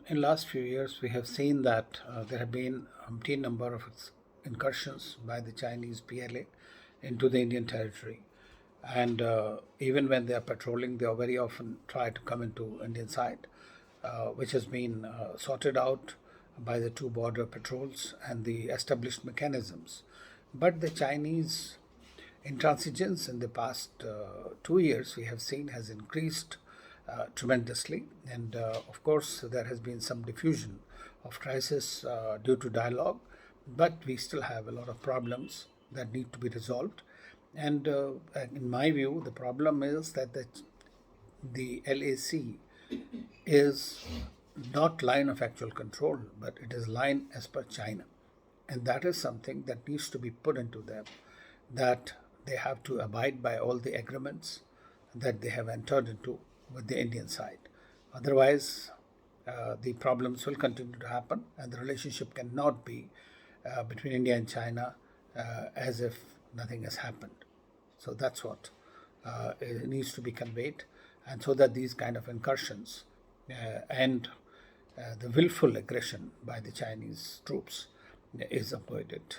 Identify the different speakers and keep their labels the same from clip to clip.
Speaker 1: In last few years, we have seen that there have been umpteen number of incursions by the Chinese PLA into the Indian territory, and even when they are patrolling, they are very often try to come into Indian side, which has been sorted out by the two border patrols and the established mechanisms. But the Chinese intransigence in the past 2 years we have seen has increased tremendously, and of course there has been some diffusion of crisis due to dialogue, but we still have a lot of problems that need to be resolved. And in my view, the problem is that the LAC is not line of actual control, but it is line as per China. And that is something that needs to be put into them, that they have to abide by all the agreements that they have entered into with the Indian side. Otherwise, the problems will continue to happen, and the relationship cannot be between India and China as if nothing has happened. So that's what it needs to be conveyed, and so that these kind of incursions and the willful aggression by the Chinese troops is avoided.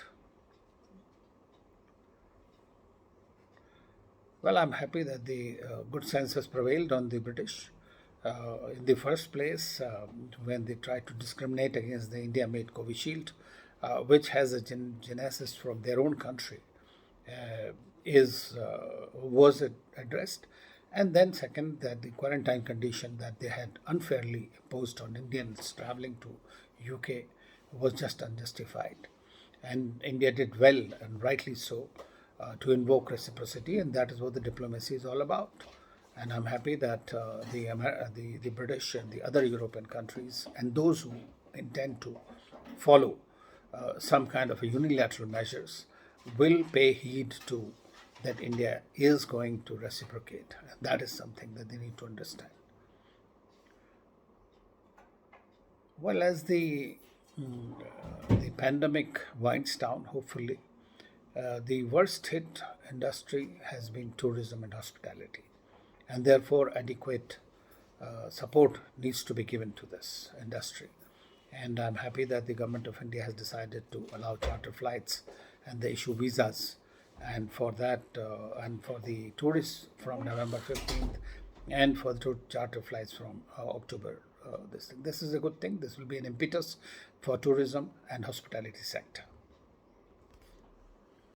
Speaker 1: Well, I'm happy that the good sense has prevailed on the British. In the first place, when they tried to discriminate against the India-made Covishield, which has a genesis from their own country, is was it addressed, and then second, that the quarantine condition that they had unfairly imposed on Indians traveling to UK was just unjustified, and India did well and rightly so to invoke reciprocity, and that is what the diplomacy is all about. And I'm happy that the British and the other European countries and those who intend to follow some kind of a unilateral measures will pay heed to that India is going to reciprocate. And that is something that they need to understand. Well, as the pandemic winds down, hopefully, the worst hit industry has been tourism and hospitality, and therefore adequate support needs to be given to this industry. And I'm happy that the government of India has decided to allow charter flights and they issue visas, and for that, and for the tourists from November 15th, and for the charter flights from October. This is a good thing. This will be an impetus for tourism and hospitality sector.